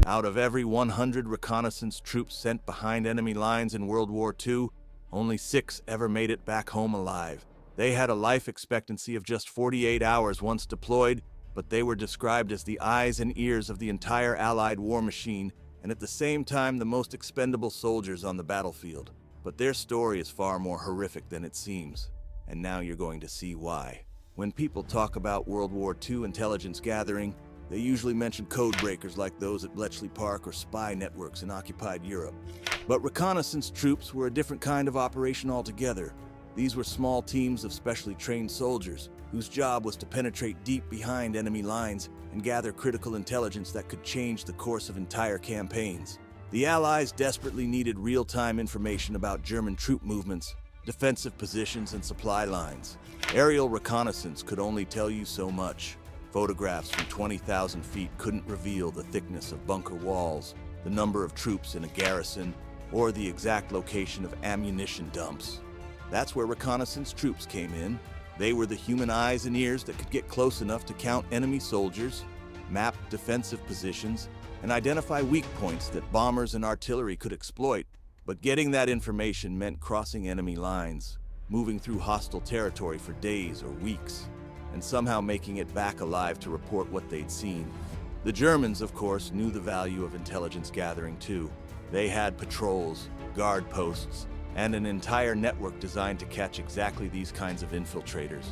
Out of every 100 reconnaissance troops sent behind enemy lines in World War II, only 6 ever made it back home alive. They had a life expectancy of just 48 hours once deployed, but they were described as the eyes and ears of the entire Allied war machine, and at the same time the most expendable soldiers on the battlefield. But their story is far more horrific than it seems, and now you're going to see why. When people talk about World War II intelligence gathering, they usually mention code breakers like those at Bletchley Park or spy networks in occupied Europe. But reconnaissance troops were a different kind of operation altogether. These were small teams of specially trained soldiers whose job was to penetrate deep behind enemy lines and gather critical intelligence that could change the course of entire campaigns. The Allies desperately needed real-time information about German troop movements, defensive positions, and supply lines. Aerial reconnaissance could only tell you so much. Photographs from 20,000 feet couldn't reveal the thickness of bunker walls, the number of troops in a garrison, or the exact location of ammunition dumps. That's where reconnaissance troops came in. They were the human eyes and ears that could get close enough to count enemy soldiers, map defensive positions, and identify weak points that bombers and artillery could exploit. But getting that information meant crossing enemy lines, moving through hostile territory for days or weeks, and somehow making it back alive to report what they'd seen. The Germans, of course, knew the value of intelligence gathering too. They had patrols, guard posts, and an entire network designed to catch exactly these kinds of infiltrators.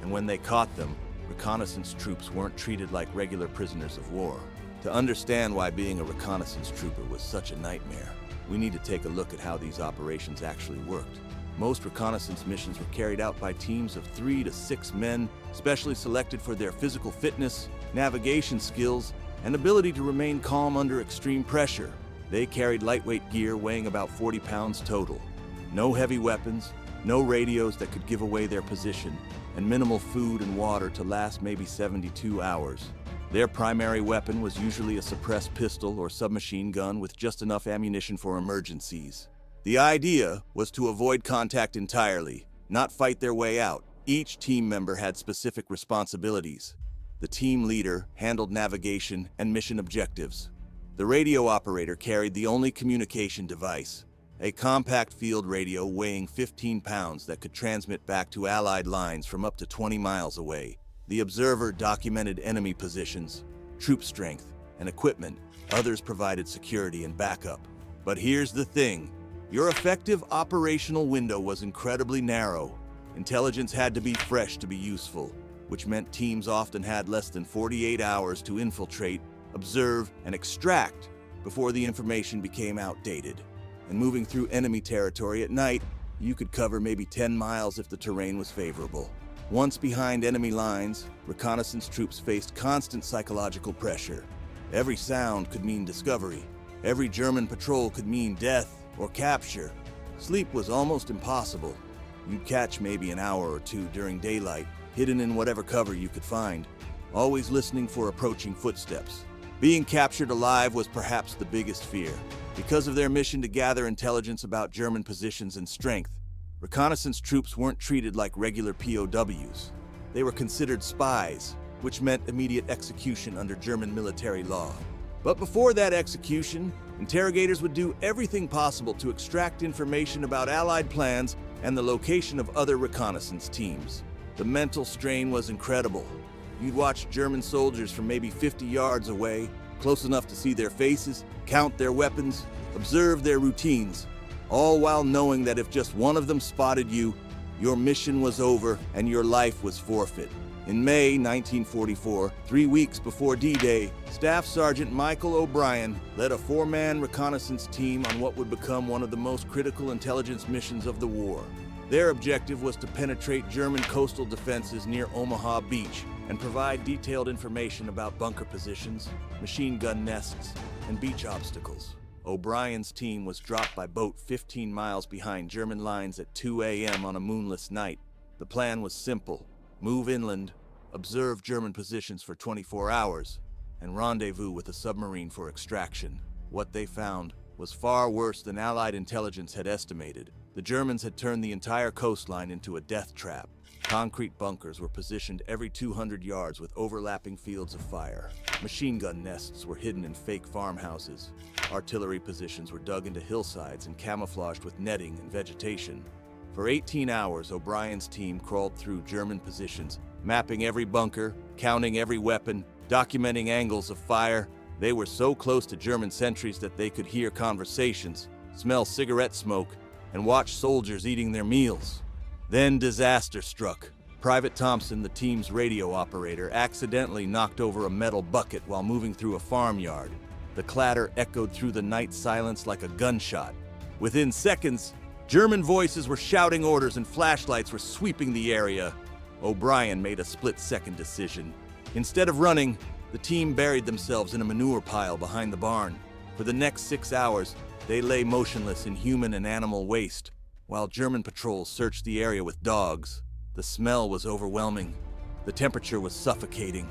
And when they caught them, reconnaissance troops weren't treated like regular prisoners of war. To understand why being a reconnaissance trooper was such a nightmare, we need to take a look at how these operations actually worked. Most reconnaissance missions were carried out by teams of 3 to 6 men, specially selected for their physical fitness, navigation skills, and ability to remain calm under extreme pressure. They carried lightweight gear weighing about 40 pounds total. No heavy weapons, no radios that could give away their position, and minimal food and water to last maybe 72 hours. Their primary weapon was usually a suppressed pistol or submachine gun with just enough ammunition for emergencies. The idea was to avoid contact entirely, not fight their way out. Each team member had specific responsibilities. The team leader handled navigation and mission objectives. The radio operator carried the only communication device, a compact field radio weighing 15 pounds that could transmit back to Allied lines from up to 20 miles away. The observer documented enemy positions, troop strength, and equipment. Others provided security and backup. But here's the thing. Your effective operational window was incredibly narrow. Intelligence had to be fresh to be useful, which meant teams often had less than 48 hours to infiltrate, observe, and extract before the information became outdated. And moving through enemy territory at night, you could cover maybe 10 miles if the terrain was favorable. Once behind enemy lines, reconnaissance troops faced constant psychological pressure. Every sound could mean discovery. Every German patrol could mean death or capture. Sleep was almost impossible. You'd catch maybe an hour or two during daylight, hidden in whatever cover you could find, always listening for approaching footsteps. Being captured alive was perhaps the biggest fear. Because of their mission to gather intelligence about German positions and strength, reconnaissance troops weren't treated like regular POWs. They were considered spies, which meant immediate execution under German military law. But before that execution, interrogators would do everything possible to extract information about Allied plans and the location of other reconnaissance teams. The mental strain was incredible. You'd watch German soldiers from maybe 50 yards away, close enough to see their faces, count their weapons, observe their routines, all while knowing that if just one of them spotted you, your mission was over and your life was forfeit. In May 1944, 3 weeks before D-Day, Staff Sergeant Michael O'Brien led a 4-man reconnaissance team on what would become one of the most critical intelligence missions of the war. Their objective was to penetrate German coastal defenses near Omaha Beach and provide detailed information about bunker positions, machine gun nests, and beach obstacles. O'Brien's team was dropped by boat 15 miles behind German lines at 2 a.m. on a moonless night. The plan was simple. Move inland, observe German positions for 24 hours, and rendezvous with a submarine for extraction. What they found was far worse than Allied intelligence had estimated. The Germans had turned the entire coastline into a death trap. Concrete bunkers were positioned every 200 yards with overlapping fields of fire. Machine gun nests were hidden in fake farmhouses. Artillery positions were dug into hillsides and camouflaged with netting and vegetation. For 18 hours, O'Brien's team crawled through German positions, mapping every bunker, counting every weapon, documenting angles of fire. They were so close to German sentries that they could hear conversations, smell cigarette smoke, and watch soldiers eating their meals. Then disaster struck. Private Thompson, the team's radio operator, accidentally knocked over a metal bucket while moving through a farmyard. The clatter echoed through the night silence like a gunshot. Within seconds, German voices were shouting orders and flashlights were sweeping the area. O'Brien made a split-second decision. Instead of running, the team buried themselves in a manure pile behind the barn. For the next 6 hours, they lay motionless in human and animal waste, while German patrols searched the area with dogs. The smell was overwhelming. The temperature was suffocating,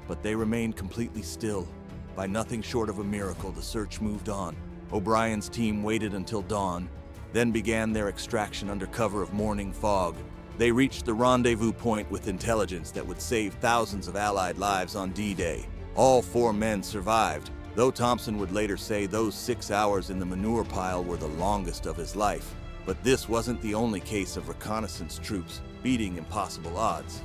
but they remained completely still. By nothing short of a miracle, the search moved on. O'Brien's team waited until dawn, then began their extraction under cover of morning fog. They reached the rendezvous point with intelligence that would save thousands of Allied lives on D-Day. All 4 men survived, though Thompson would later say those 6 hours in the manure pile were the longest of his life. But this wasn't the only case of reconnaissance troops beating impossible odds.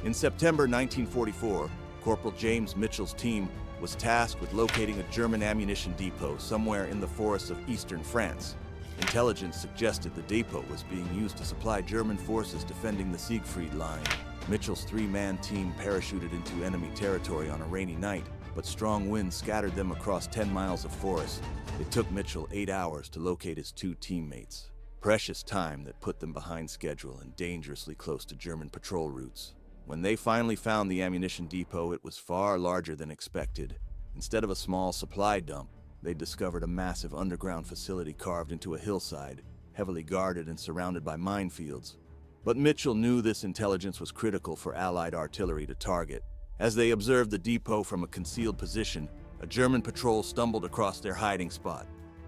In September 1944, Corporal James Mitchell's team was tasked with locating a German ammunition depot somewhere in the forests of eastern France. Intelligence suggested the depot was being used to supply German forces defending the Siegfried Line. Mitchell's 3-man team parachuted into enemy territory on a rainy night, but strong winds scattered them across 10 miles of forest. It took Mitchell 8 hours to locate his 2 teammates. Precious time that put them behind schedule and dangerously close to German patrol routes. When they finally found the ammunition depot, it was far larger than expected. Instead of a small supply dump, they discovered a massive underground facility carved into a hillside, heavily guarded and surrounded by minefields. But Mitchell knew this intelligence was critical for Allied artillery to target. As they observed the depot from a concealed position, a German patrol stumbled across their hiding spot.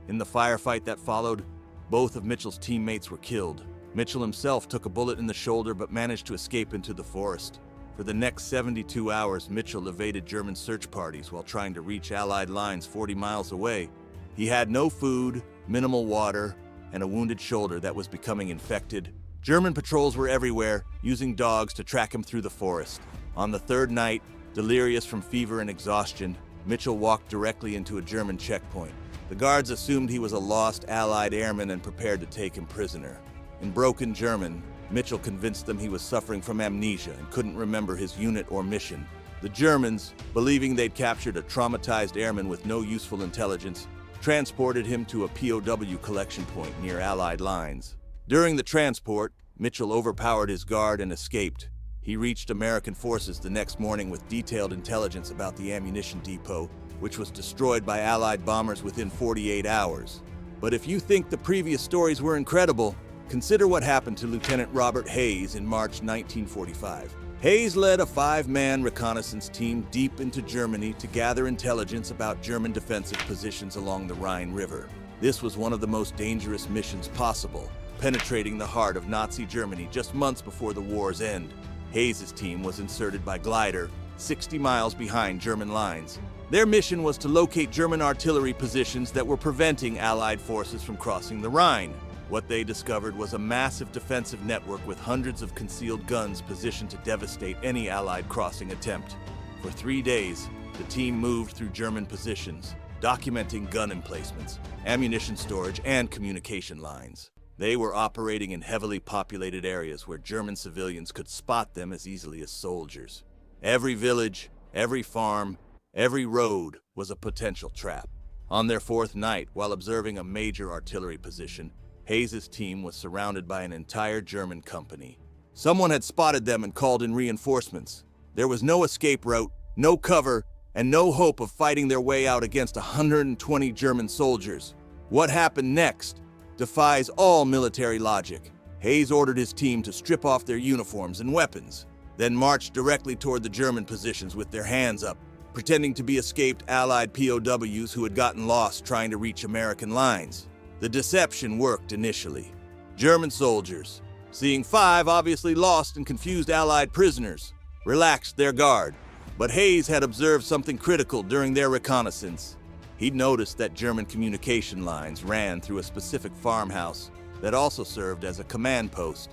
In the firefight that followed, both of Mitchell's teammates were killed. Mitchell himself took a bullet in the shoulder but managed to escape into the forest. For the next 72 hours, Mitchell evaded German search parties while trying to reach Allied lines 40 miles away. He had no food, minimal water, and a wounded shoulder that was becoming infected. German patrols were everywhere, using dogs to track him through the forest. On the 3rd night, delirious from fever and exhaustion, Mitchell walked directly into a German checkpoint. The guards assumed he was a lost Allied airman and prepared to take him prisoner. In broken German, Mitchell convinced them he was suffering from amnesia and couldn't remember his unit or mission. The Germans, believing they'd captured a traumatized airman with no useful intelligence, transported him to a POW collection point near Allied lines. During the transport, Mitchell overpowered his guard and escaped. He reached American forces the next morning with detailed intelligence about the ammunition depot, which was destroyed by Allied bombers within 48 hours. But if you think the previous stories were incredible, consider what happened to Lieutenant Robert Hayes in March 1945. Hayes led a 5-man reconnaissance team deep into Germany to gather intelligence about German defensive positions along the Rhine River. This was one of the most dangerous missions possible, penetrating the heart of Nazi Germany just months before the war's end. Hayes' team was inserted by glider, 60 miles behind German lines. Their mission was to locate German artillery positions that were preventing Allied forces from crossing the Rhine. What they discovered was a massive defensive network with hundreds of concealed guns positioned to devastate any Allied crossing attempt. For 3 days, the team moved through German positions, documenting gun emplacements, ammunition storage, and communication lines. They were operating in heavily populated areas where German civilians could spot them as easily as soldiers. Every village, every farm, every road was a potential trap. On their 4th night, while observing a major artillery position, Hayes' team was surrounded by an entire German company. Someone had spotted them and called in reinforcements. There was no escape route, no cover, and no hope of fighting their way out against 120 German soldiers. What happened next defies all military logic. Hayes ordered his team to strip off their uniforms and weapons, then marched directly toward the German positions with their hands up, pretending to be escaped Allied POWs who had gotten lost trying to reach American lines. The deception worked initially. German soldiers, seeing 5 obviously lost and confused Allied prisoners, relaxed their guard. But Hayes had observed something critical during their reconnaissance. He'd noticed that German communication lines ran through a specific farmhouse that also served as a command post.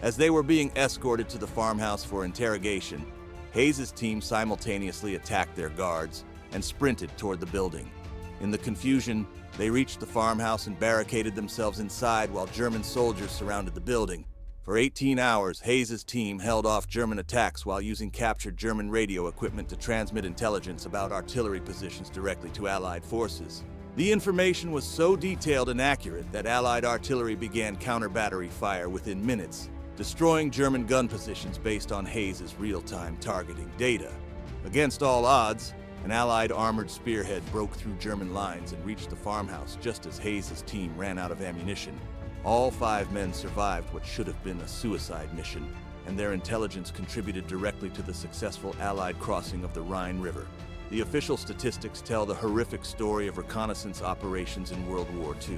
As they were being escorted to the farmhouse for interrogation, Hayes' team simultaneously attacked their guards and sprinted toward the building. In the confusion, they reached the farmhouse and barricaded themselves inside while German soldiers surrounded the building. For 18 hours, Hayes' team held off German attacks while using captured German radio equipment to transmit intelligence about artillery positions directly to Allied forces. The information was so detailed and accurate that Allied artillery began counter-battery fire within minutes, destroying German gun positions based on Hayes' real-time targeting data. Against all odds, an Allied armored spearhead broke through German lines and reached the farmhouse just as Hayes' team ran out of ammunition. All 5 men survived what should have been a suicide mission, and their intelligence contributed directly to the successful Allied crossing of the Rhine River. The official statistics tell the horrific story of reconnaissance operations in World War II.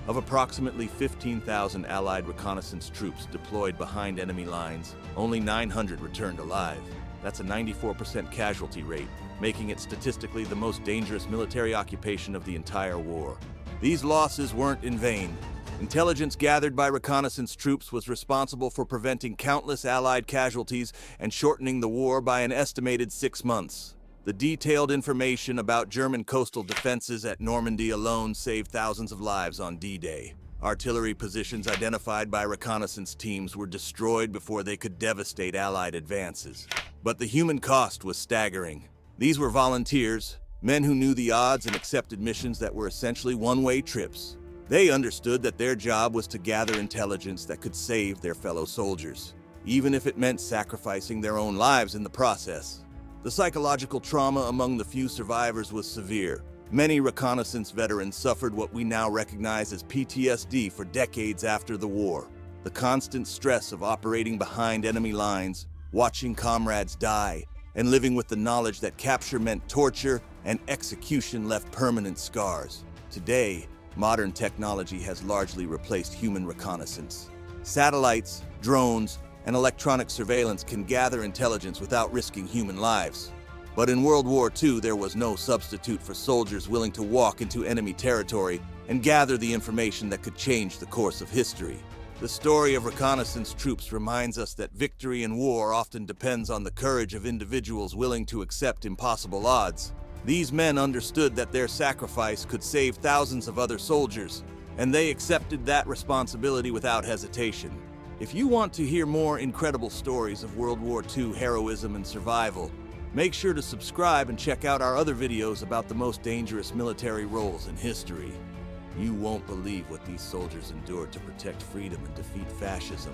Of approximately 15,000 Allied reconnaissance troops deployed behind enemy lines, only 900 returned alive. That's a 94% casualty rate, making it statistically the most dangerous military occupation of the entire war. These losses weren't in vain. Intelligence gathered by reconnaissance troops was responsible for preventing countless Allied casualties and shortening the war by an estimated 6 months. The detailed information about German coastal defenses at Normandy alone saved thousands of lives on D-Day. Artillery positions identified by reconnaissance teams were destroyed before they could devastate Allied advances. But the human cost was staggering. These were volunteers, men who knew the odds and accepted missions that were essentially one-way trips. They understood that their job was to gather intelligence that could save their fellow soldiers, even if it meant sacrificing their own lives in the process. The psychological trauma among the few survivors was severe. Many reconnaissance veterans suffered what we now recognize as PTSD for decades after the war. The constant stress of operating behind enemy lines, watching comrades die, and living with the knowledge that capture meant torture and execution left permanent scars. Today, modern technology has largely replaced human reconnaissance. Satellites, drones, and electronic surveillance can gather intelligence without risking human lives. But in World War II, there was no substitute for soldiers willing to walk into enemy territory and gather the information that could change the course of history. The story of reconnaissance troops reminds us that victory in war often depends on the courage of individuals willing to accept impossible odds. These men understood that their sacrifice could save thousands of other soldiers, and they accepted that responsibility without hesitation. If you want to hear more incredible stories of World War II heroism and survival, make sure to subscribe and check out our other videos about the most dangerous military roles in history. You won't believe what these soldiers endured to protect freedom and defeat fascism.